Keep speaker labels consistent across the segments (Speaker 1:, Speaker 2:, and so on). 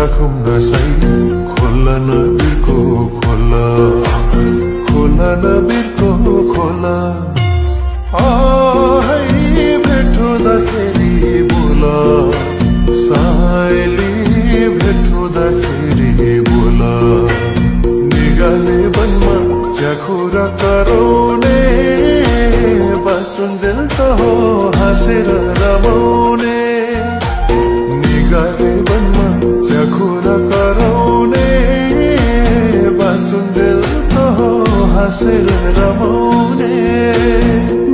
Speaker 1: राखौं न सही खोला न बिर्को खोला खोला न बिर्को खोला है भेट्टाखेरि बोला सायली भेट्टाखेरि बोला निगाले बनमा च्याखुरा कराउने बाँचुन्जेल त हो हाँसेर रमाउने निगाले बनमा च्याखुरा कराउने बाँचुन्जेल त हो हाँसेर रमाउने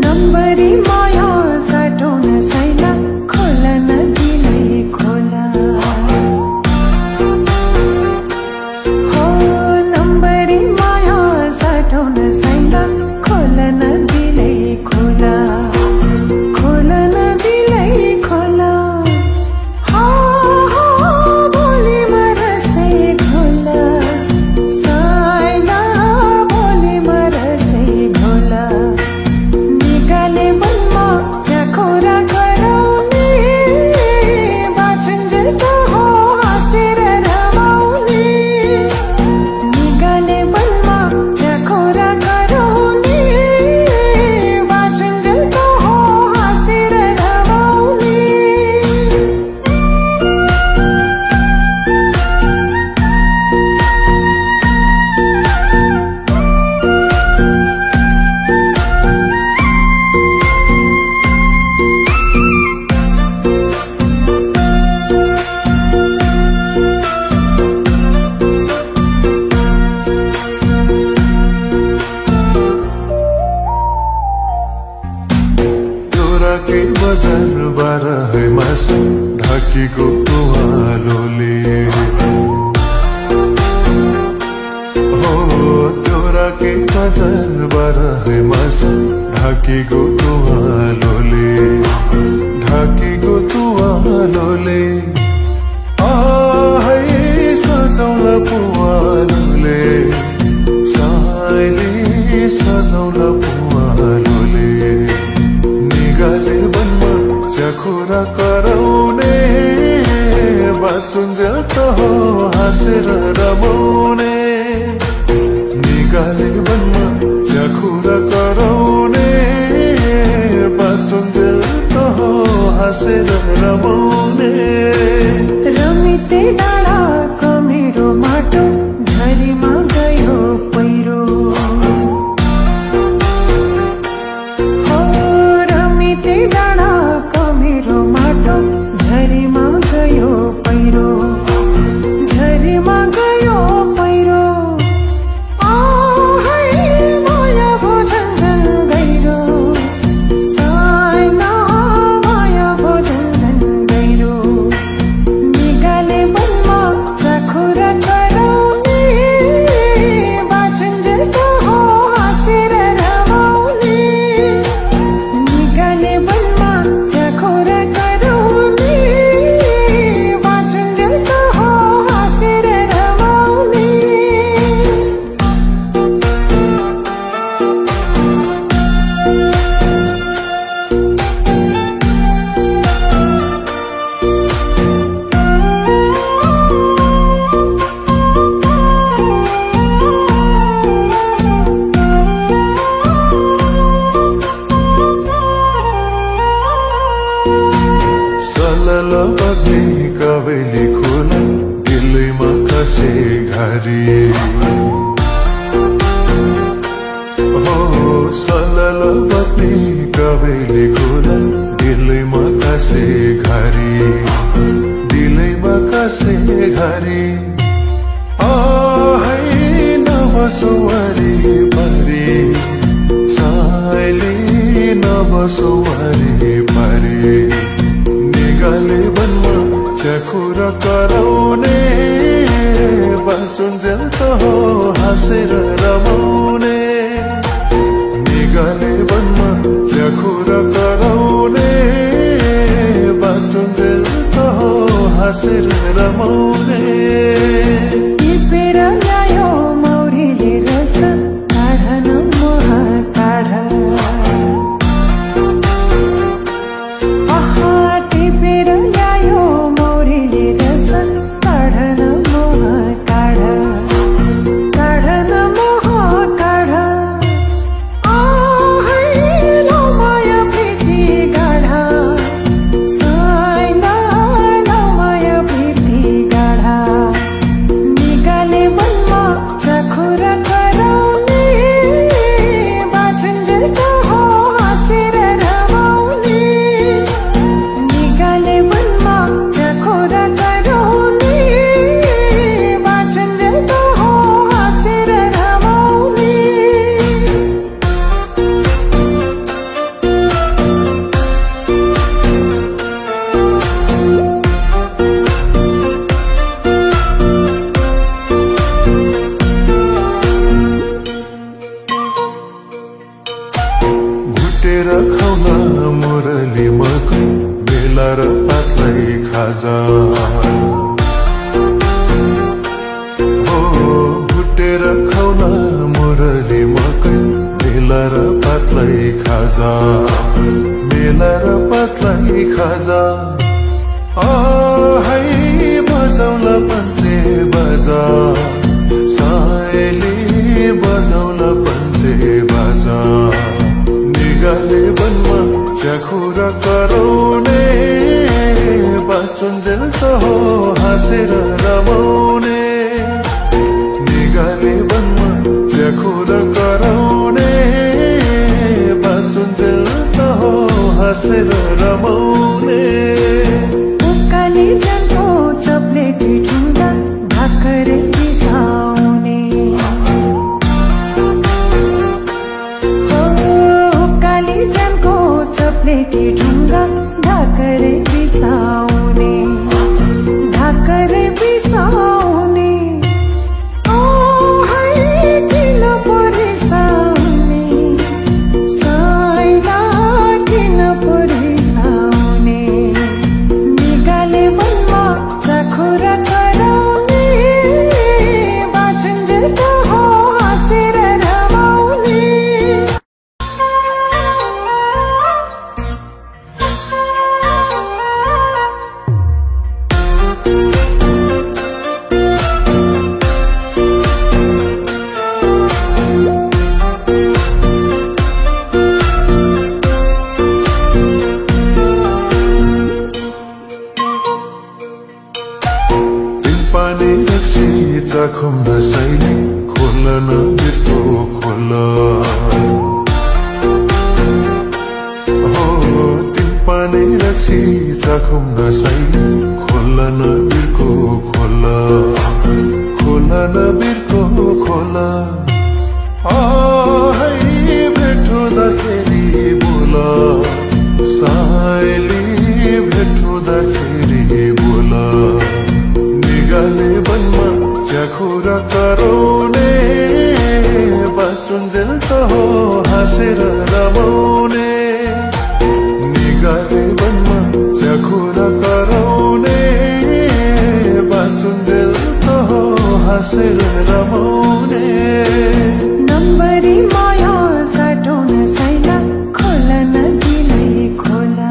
Speaker 2: नम्बरी माया साटौन सैला खोला नदीलाई खोला हो नम्बरी माया साटौन सैला खोला नदीलाई खोला खोला नदीलाई खोला हो भोलि मरसे ढोला साइला भोलि मरसे ढोला निकाले बनमा च्याखुरा कराउने बाँचुन्जेल त हो हाँसेर रमाउने निकाले बनमा च्याखुरा कराउने बाँचुन्जेल त हो हाँसेर रमाउने
Speaker 1: के बजार बाह्र है मासु ढाकीको तुवालोले हो तोरा के बजार बाह्र है मासु ढाकीको तुवालोले ढाकीको तुवालोले है सजाउला पुवालोले सायली सजाउला पुवालोले निगाले बनमा च्याखुरा कराउने बाँचुन्जेल त हो हाँसेर रमाउने निगाले बनमा च्याखुरा कराउने बाँचुन्जेल त हो हाँसेर रमाउने
Speaker 2: रमिते डाँडाको मेरो माटो झरीमा गयो पहिरो रमिते डाँडाको मेरो माटो झरीमा गयो पहिरो झरीमा गयो पहिरो है माया भो झन्झन गहिरो साइला माया भो झन्झन गहिरो निगाले बनमा च्याखुरा कराउने बाँचुन्जेल त हो हाँसेर रमाउने निगाले बनमा च्याखुरा कराउने बाँचुन्जेल त हो हाँसेर रमाउने
Speaker 1: सलल बग्ने कवेली खोला दिलैमा कसे घरी हो सलल बग्ने कवेली खोला दिलैमा कसे घरी दिलैमा कसे घरी है नबसौवारी परी सायली नबसौवारी परी निगाले बनमा च्याखुरा कराउने बाँचुन्जेल त हो हाँसेर रमाउने निगाले बनमा च्याखुरा कराउने बाँचुन्जेल त हो हाँसेर रमाउने
Speaker 2: टिपेर ल्यायो मौरीले रस काढन मोह काढ टिपेर ल्यायो मौरीले रस काढन
Speaker 1: मुरली मकै बेला र पातलाई खाजा हो भुटेर खाउन मुरली मकै बेला र पातलाई खाजा बेला र पातलाई खाजा है बजाउला पञ्चे बाजा सायली बजाउला पञ्चे बाजा निगाले बनमा च्याखुरा कराउने बाँचुन्जेल त हो हाँसेर रमाउने निगाले बनमा च्याखुरा कराउने बाँचुन्जेल त हो हाँसेर रमाउने
Speaker 2: उकाली जानको चप्लेटी ढुङ्गा भाकरे बिसाउने उकाली जानको चप्लेटी ढुङ्गा भाकरे बिसाउने भाकरे बिसाउने किन परिसाउने साइला किन परिसाउने निगाले मनमा चाखुरा कराउने बाँचुन्जेल त हो हाँसेर रमाउने
Speaker 1: पानी रक्सी चाखुम नसैली खोला न बिर्को खोला हो तिन पानी रक्सी चाखुम नसैली खोला न बिर्को खोला खोला न बिर्को खोला है भेटुँदाखेरि बोला सायली भेटुँदाखेरि बोला निगाले बनमा च्याखुरा कराउने बाँचुन्जेल त हो हाँसेर रमाउने निगाले बनमा च्याखुरा कराउने बाँचुन्जेल त हो हाँसेर रमाउने
Speaker 2: नम्बरी माया साटौन साइला खोला नदीलाई खोला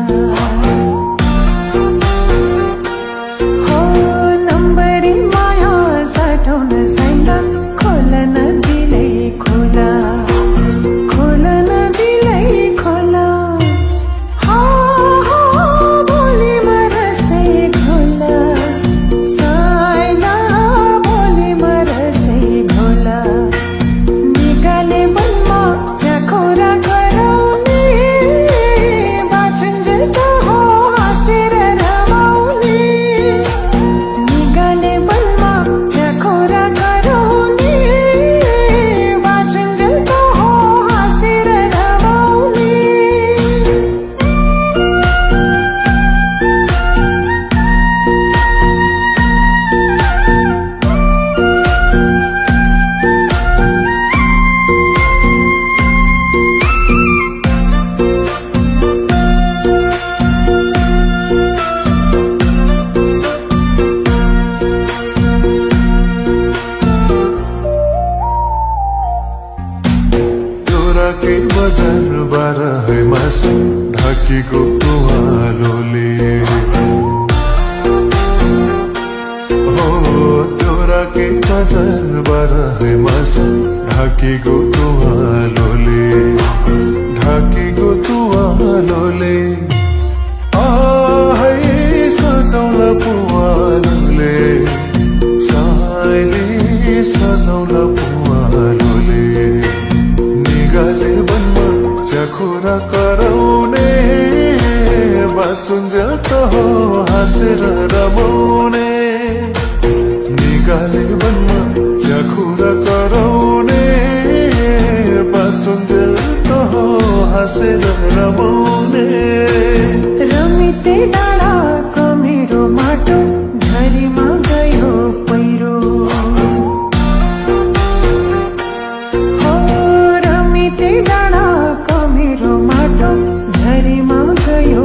Speaker 2: हो नम्बरी माया साटौन साइला खोला नदीलाई खोला खोला नदीलाई खोला भोलि मरसै खोला साइला भोलि मरसै खोला निगाले बनमा च्याखुरा कराउने बाँचुन्जेल त हो हाँसेर रमाउने निगाले बनमा च्याखुरा कराउने बाँचुन्जेल त हो हाँसेर रमाउने
Speaker 1: के बजार बाह्र मासु ढाकेको तुवालोले हो तोरा के बजार बाह्र मासु ढाकेको तुवालोले ढाकेको तुवालोले है सजाउला पुवालोले सायली सजाउला पुवालोले निगाले बनमा च्याखुरा कराउने बाँचुन्जेल त हो हाँसेर रमाउने निगाले बनमा च्याखुरा कराउने बाँचुन्जेल त हो हाँसेर रमाउने
Speaker 2: रमिते डाँडाको मेरो माटो झरीमा गयो पहिरो हो रमिते डाँडाको मेरो माटो झरीमा गयो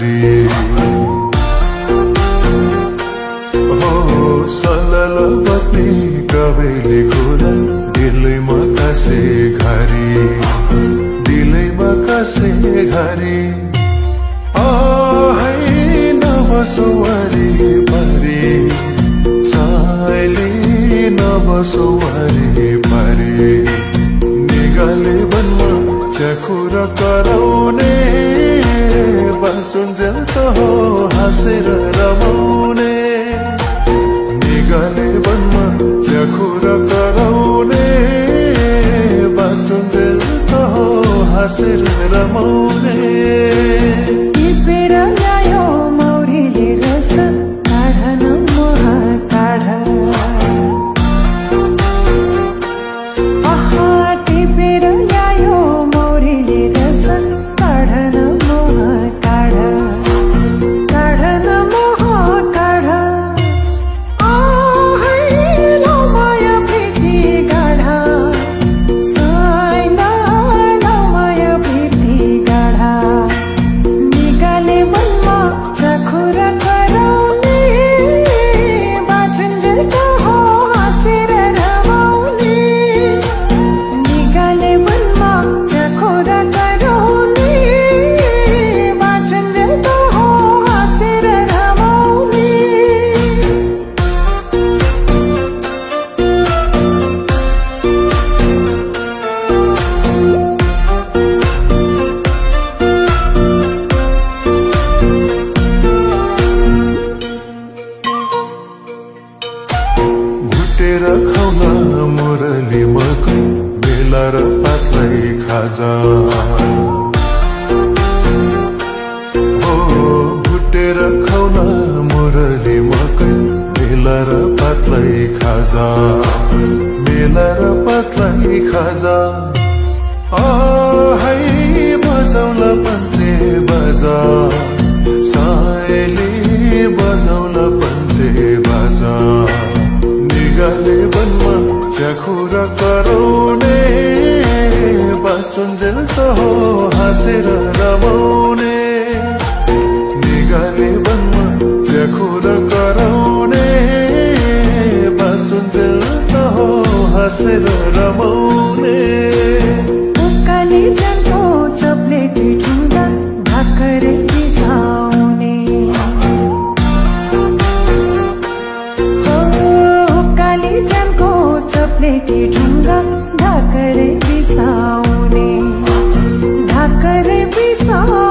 Speaker 1: घरी हो सलल बग्ने कबेली खोला दिलैमा कसे घरी दिलैमा कसे घरी है नबसोवरी परी साइली नबसोवरी परी निगाले बनमा चखुर कराउने बाँचुन्जेल त हो हाँसेर रमाउने निगाले बनमा चखुर कराउने बाँचुन्जेल त हो हाँसेर रमाउने
Speaker 2: टिपेर ल्यायो मौरीले रस काढा न मोह काढा आहा टिपेर ल्यायो मौरीले रस काढा न मोह काढा काढा न मोह काढा आहाइलो माया प्रीति गाढा साइला माया प्रीति गाढा निगाले मनमा चखुर कराउने बाँचुन्जेल त हो हाँसेर रमाउने निगाले मनमा चखुर कराउने बाँचुन्जेल त हो हाँसेर रमाउने
Speaker 1: भुटेर खाउला मुरली मकै बेला र पातलाई खाजा हो भुटेर खाउला मुरली मकै बेला र पातलाई खाजा बेला र पातलाई खाजा है बजाउला पञ्चे बाजा सायली बजाउला पञ्चे बाजा निगाले बनमा चखुर कराउने बाँचुन्जेल त हो हाँसेर रमाउने निगाले बनमा चखुर कराउने बाँचुन्जेल त हो हाँसेर रमाउने
Speaker 2: उकाली जनको चप्लेटी ढुङ्गा ढाकरे बिसाउने उकाली जनको चप्लेटी ढुङ्गा ढाकरे बिसाउने ढाकरे बिसाउने